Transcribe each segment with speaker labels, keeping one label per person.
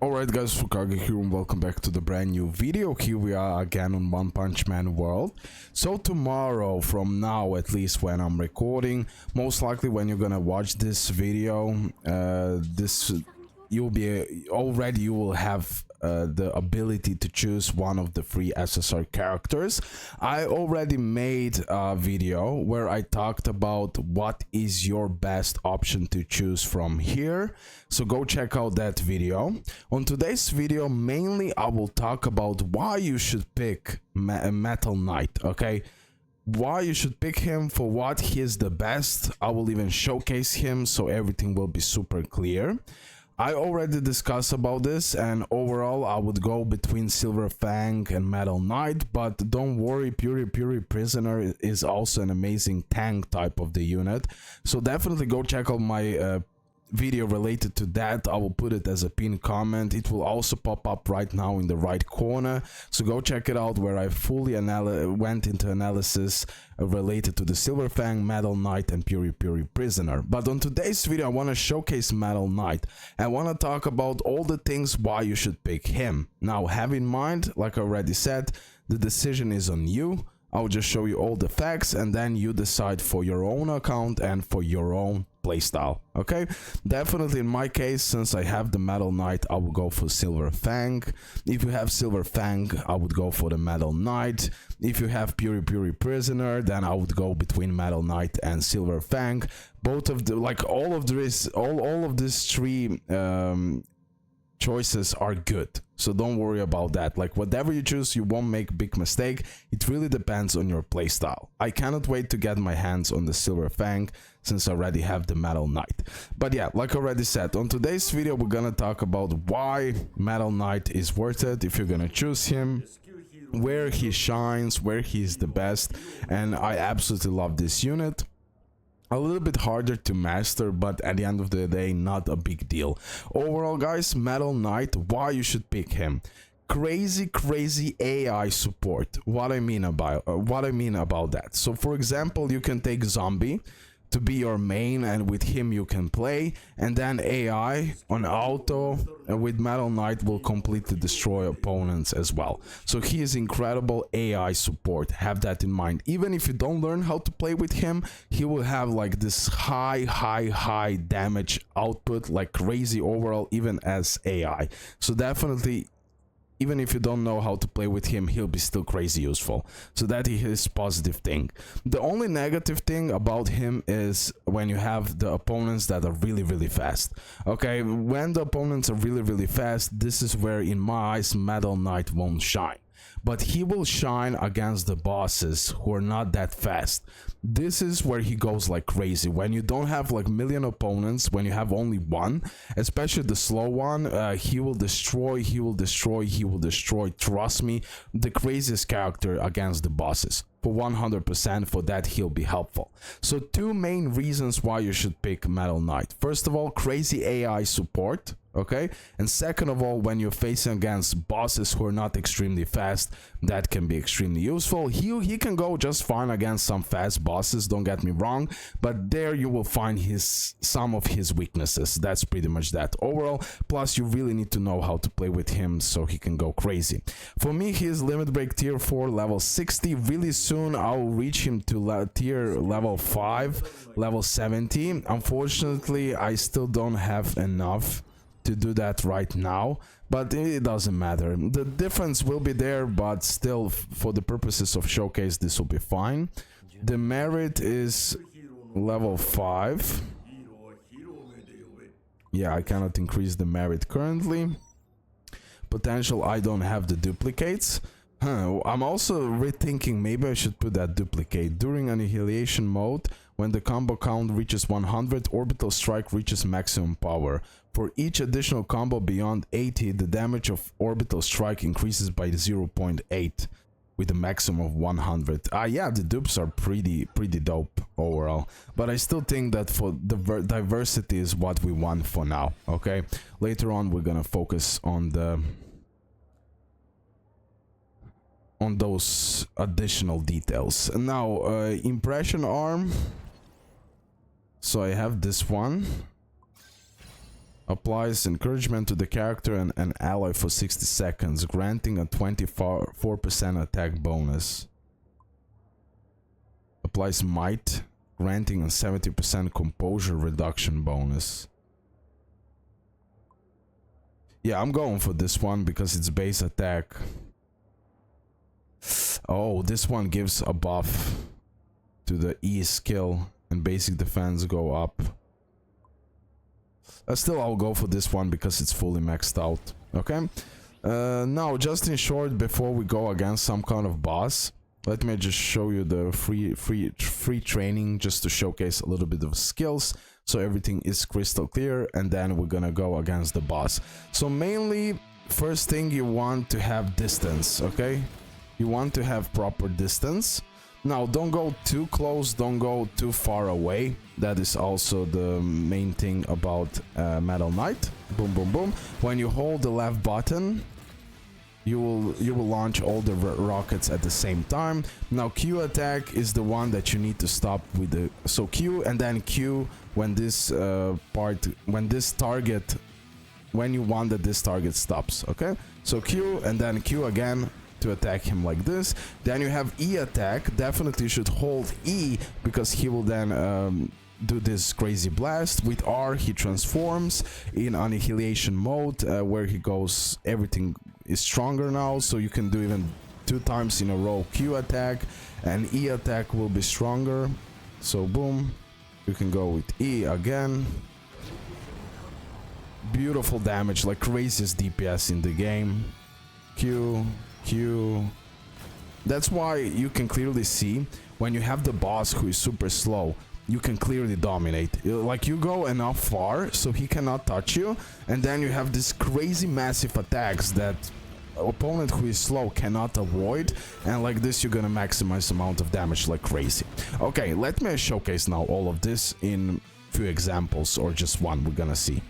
Speaker 1: Alright guys, RoKage here and welcome back to the brand new video. Here we are again on One Punch Man World. So tomorrow, from now at least when I'm recording, most likely when you're gonna watch this video, you will have the ability to choose one of the free SSR characters. I already made a video where I talked about what is your best option to choose from here, so go check out that video. On today's video, mainly I will talk about why you should pick Metal Knight, okay? Why you should pick him, for what he is the best. I will even showcase him so everything will be super clear. I already discussed about this, and overall I would go between Silver Fang and Metal Knight, but don't worry, Puri Prisoner is also an amazing tank type of the unit, so definitely go check out my video related to that. I will put it as a pinned comment. It will also pop up right now in the right corner, so go check it out, where I fully went into analysis related to the Silver Fang, Metal Knight and Puri Prisoner. But on today's video I want to showcase Metal Knight. I want to talk about all the things why you should pick him. Now have in mind, like I already said, the decision is on you. I'll just show you all the facts and then you decide for your own account and for your own playstyle. Okay, definitely in my case, since I have the Metal Knight, I will go for Silver Fang. If you have Silver Fang, I would go for the Metal Knight. If you have Puri Prisoner, then I would go between Metal Knight and Silver Fang. Both of the, like, all of these three choices are good, so don't worry about that. Like, whatever you choose, you won't make a big mistake. It really depends on your playstyle. I cannot wait to get my hands on the Silver Fang, since I already have the Metal Knight. But yeah, like I already said, on today's video we're gonna talk about why Metal Knight is worth it if you're gonna choose him, where he shines, where he's the best, and I absolutely love this unit. A little bit harder to master, but at the end of the day, not a big deal. Overall guys, Metal Knight, why you should pick him: crazy AI support. What I mean about that, so for example, you can take Zombie to be your main, and with him you can play, and then AI on auto with Metal Knight will completely destroy opponents as well. So he is incredible AI support, have that in mind. Even if you don't learn how to play with him, he will have like this high damage output, like crazy overall, even as AI. So definitely, even if you don't know how to play with him, he'll be still crazy useful. So that is his positive thing. The only negative thing about him is when you have the opponents that are really fast. Okay, when the opponents are really fast, this is where in my eyes Metal Knight won't shine. But he will shine against the bosses who are not that fast. This is where he goes like crazy. When you don't have like million opponents, when you have only one, especially the slow one, he will destroy. Trust me, the craziest character against the bosses. For 100%, for that he'll be helpful. So two main reasons why you should pick Metal Knight. First of all, crazy AI support, okay? And second of all, when you're facing against bosses who are not extremely fast, that can be extremely useful. He can go just fine against some fast bosses, don't get me wrong, but there you will find some of his weaknesses. That's pretty much that overall. Plus you really need to know how to play with him so he can go crazy. For me, he is limit break tier 4, level 60. Really soon I'll reach him to tier level 5, level 70. Unfortunately, I still don't have enough to do that right now, but it doesn't matter. The difference will be there, but still, for the purposes of showcase, this will be fine. The merit is level 5. Yeah, I cannot increase the merit currently. Potential, I don't have the duplicates. I'm also rethinking, maybe I should put that duplicate. During annihilation mode, when the combo count reaches 100, orbital strike reaches maximum power. For each additional combo beyond 80, the damage of orbital strike increases by 0.8 with a maximum of 100. Yeah, the dupes are pretty dope overall, but I still think that for the diversity is what we want for now. Okay, later on we're gonna focus on those additional details. Now, impression arm. So I have this one. Applies encouragement to the character and an ally for 60 seconds, granting a 24% attack bonus. Applies might, granting a 70% composure reduction bonus. Yeah, I'm going for this one because it's base attack. Oh, this one gives a buff to the E skill and basic defense go up. Still, I'll go for this one because it's fully maxed out. Okay. Now, just in short, before we go against some kind of boss, let me just show you the free training just to showcase a little bit of skills, so everything is crystal clear, and then we're gonna go against the boss. So mainly, first thing, you want to have distance. Okay, you want to have proper distance. Now, don't go too close, don't go too far away. That is also the main thing about Metal Knight. Boom, boom, boom. When you hold the left button, you will launch all the rockets at the same time. Now, Q attack is the one that you need to stop with the... So Q and then Q when this target... When you want that this target stops, okay? So Q and then Q again to attack him like this. Then you have E attack. Definitely should hold E because he will then do this crazy blast. With R he transforms in annihilation mode where he goes, everything is stronger now, so you can do even 2 times in a row Q attack, and E attack will be stronger. So boom, you can go with E again. Beautiful damage, like craziest DPS in the game. Q. That's why you can clearly see when you have the boss who is super slow, you can clearly dominate. Like, you go enough far so he cannot touch you, and then you have these crazy massive attacks that opponent who is slow cannot avoid, and like this you're gonna maximize amount of damage like crazy. Okay, let me showcase now all of this in few examples, or just one we're gonna see.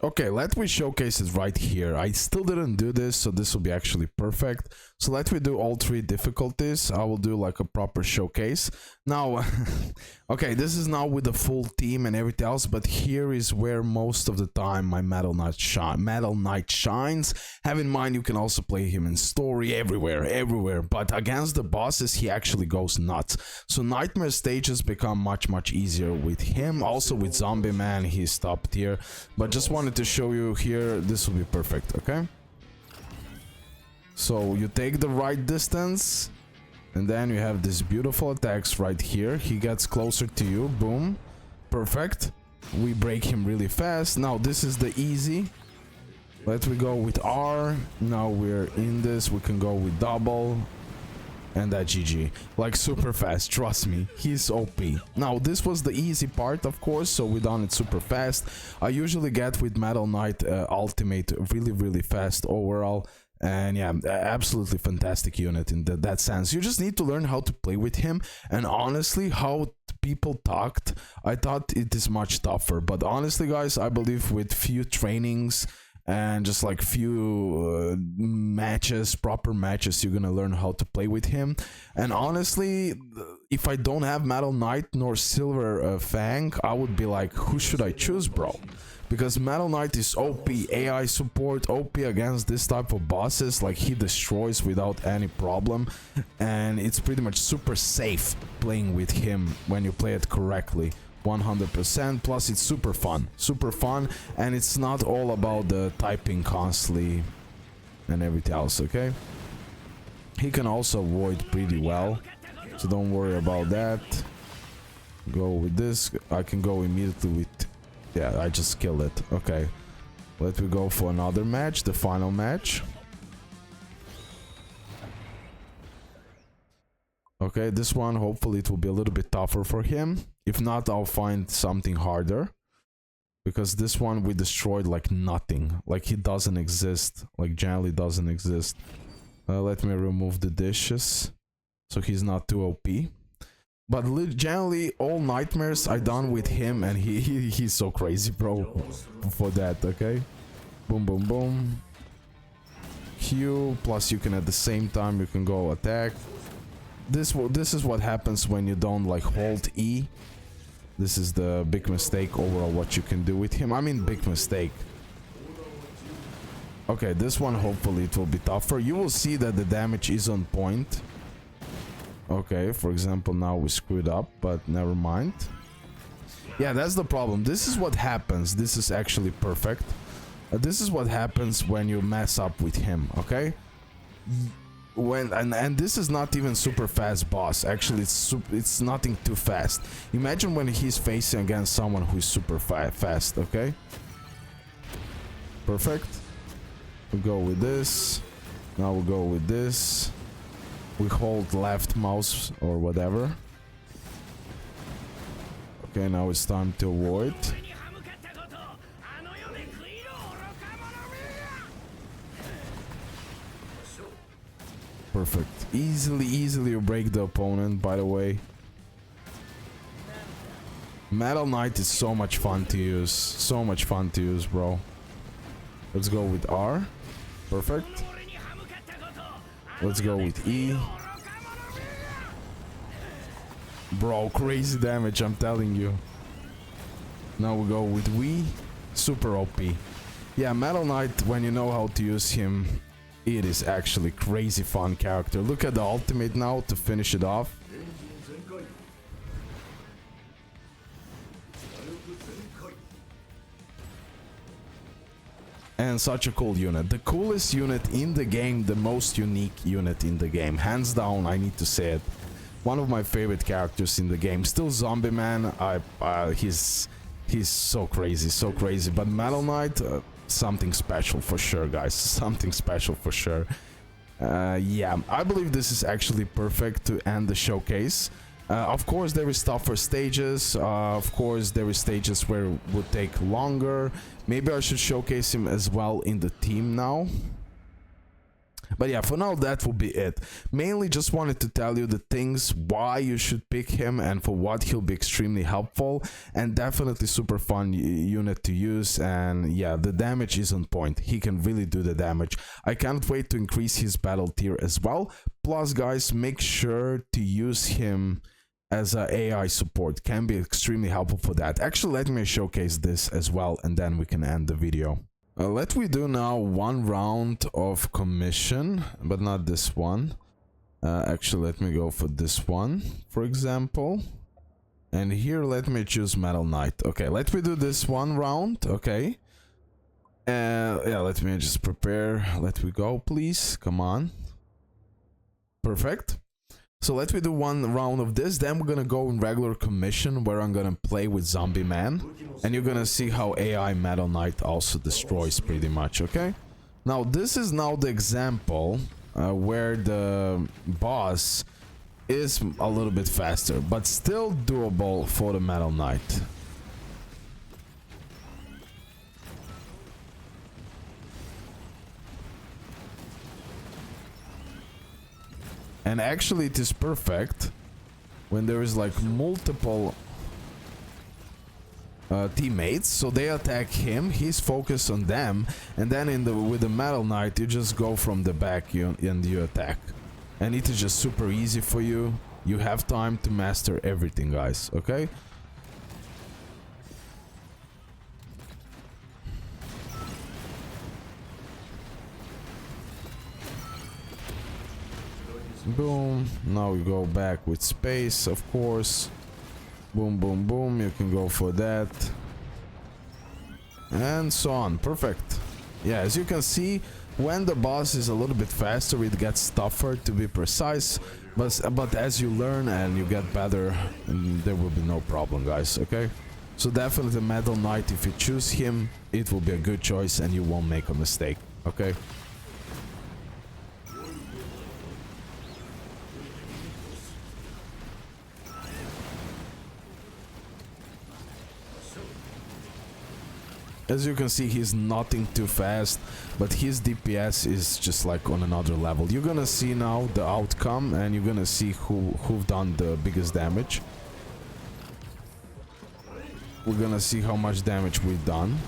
Speaker 1: Okay, let me showcase it right here. I still didn't do this, so this will be actually perfect. So let me do all 3 difficulties. I will do like a proper showcase. Now, okay, this is now with the full team and everything else, but here is where most of the time my Metal Knight shines. Have in mind, you can also play him in story everywhere, but against the bosses, he actually goes nuts. So nightmare stages become much easier with him. Also with Zombie Man, he's top tier, but just wanted to show you here, this will be perfect, okay? So you take the right distance, and then you have these beautiful attacks right here. He gets closer to you, boom, perfect. We break him really fast. Now this is the easy. Let me go with R. Now we're in this, we can go with double, and that GG. Like super fast, trust me, he's OP. Now this was the easy part, of course, so we done it super fast. I usually get with Metal Knight ultimate really fast overall. And yeah, absolutely fantastic unit in that sense. You just need to learn how to play with him. And honestly, how people talked, I thought it is much tougher. But honestly, guys, I believe with few trainings and just like few matches, proper matches, you're gonna learn how to play with him. And honestly, if I don't have Metal Knight nor Silver Fang, I would be like, who should I choose, bro? Because Metal Knight is OP, AI support, OP against this type of bosses, like he destroys without any problem, and it's pretty much super safe playing with him when you play it correctly, 100%, plus it's super fun, and it's not all about the typing constantly and everything else, okay? He can also avoid pretty well, so don't worry about that. Go with this, I can go immediately with... Yeah, I just killed it. Okay. Let me go for another match, the final match. Okay, this one, hopefully it will be a little bit tougher for him. If not, I'll find something harder. Because this one we destroyed like nothing. Like he doesn't exist. Like generally doesn't exist. Let me remove the dishes. So he's not too OP. But generally, all nightmares I done with him, and he's so crazy, bro, for that, okay? Boom, boom, boom. Q, plus you can at the same time, you can go attack. This is what happens when you don't, like, hold E. This is the big mistake overall what you can do with him. I mean, big mistake. Okay, this one hopefully it will be tougher. You will see that the damage is on point. Okay, for example, now we screwed up, but never mind. Yeah, that's the problem. This is what happens. This is actually perfect. This is what happens when you mess up with him, okay? And this is not even super fast boss. Actually, it's nothing too fast. Imagine when he's facing against someone who is super fast, okay? Perfect. We go with this. Now we go with this. We hold left mouse or whatever. Okay, now it's time to avoid. Perfect. Easily you break the opponent, by the way. Metal Knight is so much fun to use. So much fun to use, bro. Let's go with R. Perfect. Let's go with E. Bro, crazy damage, I'm telling you. Now we go with V. Super OP. Yeah, Metal Knight, when you know how to use him, it is actually crazy fun character. Look at the ultimate now to finish it off. And such a cool unit. The coolest unit in the game, the most unique unit in the game. Hands down, I need to say it. One of my favorite characters in the game. Still Zombie Man, he's so crazy. But Metal Knight, something special for sure, guys. Something special for sure. Yeah, I believe this is actually perfect to end the showcase. Of course, there is tougher stages. Of course, there is stages where it would take longer. Maybe I should showcase him as well in the team now. But yeah, for now that will be it. Mainly just wanted to tell you the things why you should pick him and for what he'll be extremely helpful, and definitely super fun unit to use. And yeah, the damage is on point. He can really do the damage. I can't wait to increase his battle tier as well. Plus guys, make sure to use him as a AI support. Can be extremely helpful for that. Actually, let me showcase this as well and then we can end the video. Let me do now one round of commission, but not this one. Actually, let me go for this one, for example. And here, let me choose Metal Knight. Okay, let me do this one round, okay. Yeah, let me just prepare. Let me go, please. Come on. Perfect. So let me do one round of this, then we're gonna go in regular commission where I'm gonna play with Zombie Man. And you're gonna see how AI Metal Knight also destroys pretty much, okay? Now this is now the example where the boss is a little bit faster, but still doable for the Metal Knight. And actually it is perfect when there is like multiple teammates, so they attack him, he's focused on them, and then with the Metal Knight you just go from the back and you attack. And it is just super easy for you. You have time to master everything, guys, okay? Boom. Now we go back with space, of course. Boom, boom, boom. You can go for that. And so on. Perfect. Yeah, as you can see, when the boss is a little bit faster, it gets tougher to be precise. But as you learn and you get better, there will be no problem, guys, okay? So definitely Metal Knight, if you choose him, it will be a good choice and you won't make a mistake, okay? As you can see, he's nothing too fast, but his DPS is just like on another level. You're gonna see now the outcome and you're gonna see who've done the biggest damage. We're gonna see how much damage we've done.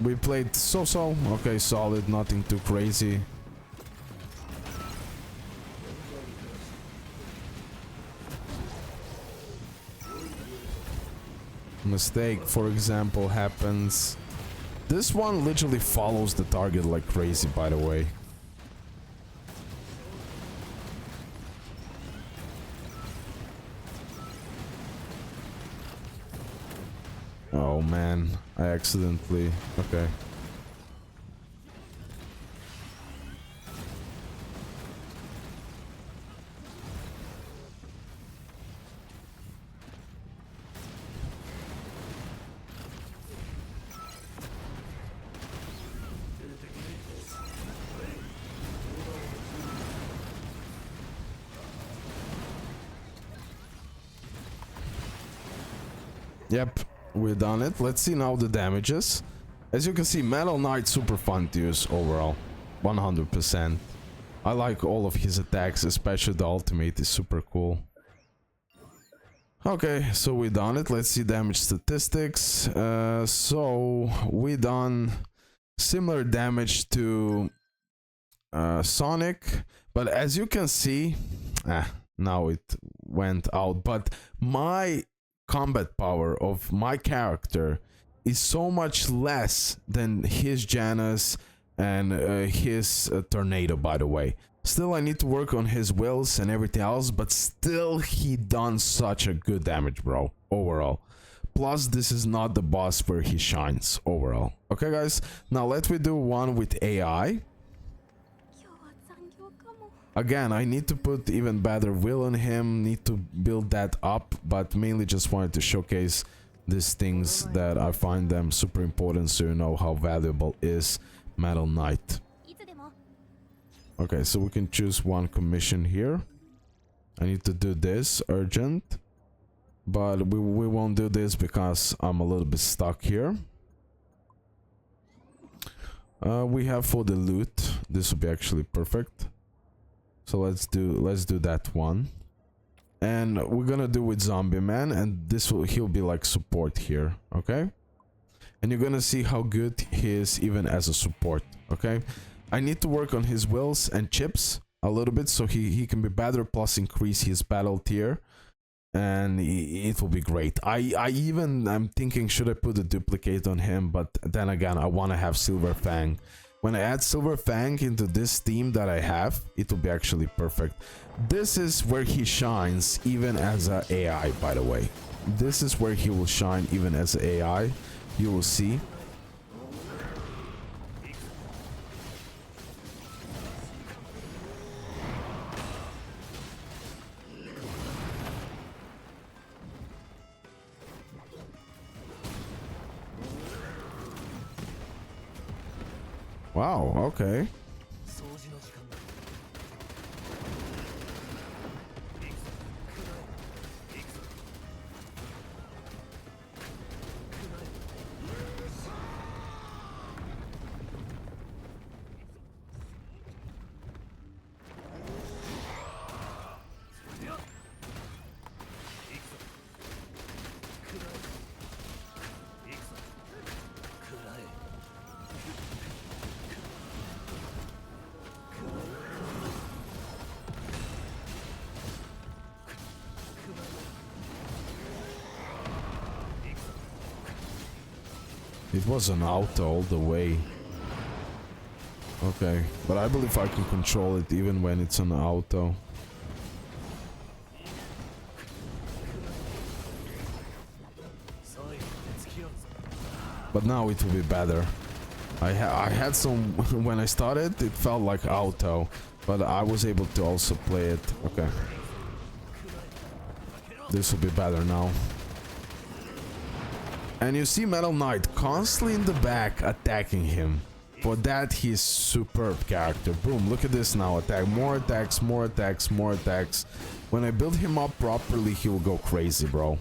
Speaker 1: We played so-so, okay, solid, nothing too crazy. Mistake, for example, happens. This one literally follows the target like crazy, by the way. Oh man, I accidentally... Okay. Yep, we're done it. Let's see now the damages. As you can see, Metal Knight super fun to use overall. 100%. I like all of his attacks, especially the ultimate is super cool. Okay, so we done it. Let's see damage statistics. So we done similar damage to Sonic, but as you can see, now it went out. But my combat power of my character is so much less than his Genos and his Tornado, by the way. Still, I need to work on his wills and everything else, but still he done such a good damage, bro, overall. Plus, this is not the boss where he shines overall. Okay, guys, now let me do one with AI. Again, I need to put even better will on him, need to build that up, but mainly just wanted to showcase these things that I find them super important so you know how valuable is Metal Knight. Okay, so we can choose one commission here. I need to do this urgent, but we won't do this because I'm a little bit stuck here. We have for the loot, this will be actually perfect. So let's do that one, and we're gonna do with Zombie Man, and he'll be like support here, okay? And you're gonna see how good he is even as a support, okay? I need to work on his wills and chips a little bit so he can be better, plus increase his battle tier, and it will be great. I'm thinking, should I put a duplicate on him, but then again, I want to have Silver Fang. When I add Silver Fang into this team that I have, it will be actually perfect. This is where he shines even as an AI, by the way. This is where he will shine even as an AI. You will see. Wow, okay. It was an auto all the way. Okay, but I believe I can control it even when it's an auto. But now it will be better. I had some when I started, it felt like auto, but I was able to also play it. Okay. This will be better now. And you see Metal Knight constantly in the back attacking him. For that, he's superb character. Boom, look at this now. Attack, more attacks, more attacks, more attacks. When I build him up properly, he will go crazy, bro.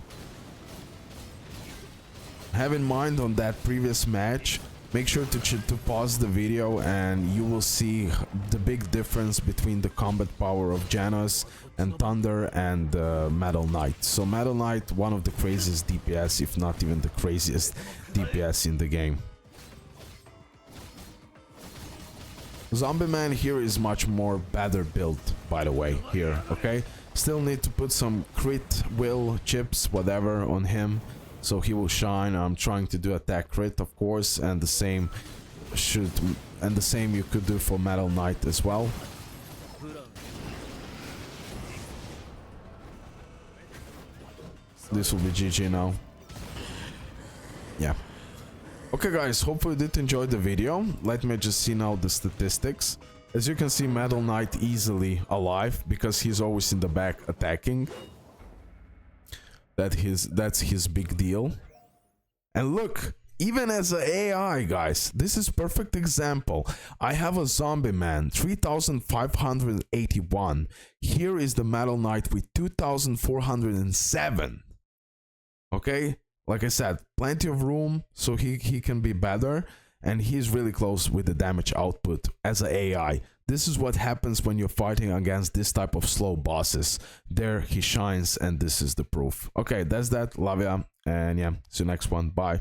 Speaker 1: Have in mind on that previous match, make sure to pause the video and you will see the big difference between the combat power of Genos and Thunder and Metal Knight. So Metal Knight, one of the craziest DPS, if not even the craziest DPS in the game. Zombie Man here is much more better built, by the way, here, okay? Still need to put some crit, will, chips, whatever on him, so he will shine. I'm trying to do attack crit, of course, and the same you could do for Metal Knight as well. This will be GG now. Yeah. Okay guys, hopefully you did enjoy the video. Let me just see now the statistics. As you can see, Metal Knight easily alive because he's always in the back attacking. That's his big deal. And look, even as an AI, guys, this is perfect example. I have a zombie man, 3,581. Here is the Metal Knight with 2,407. Okay, like I said, plenty of room so he can be better, and he's really close with the damage output as an AI. This is what happens when you're fighting against this type of slow bosses. There he shines, and this is the proof. Okay, that's that. Love ya, and yeah, see you next one. Bye.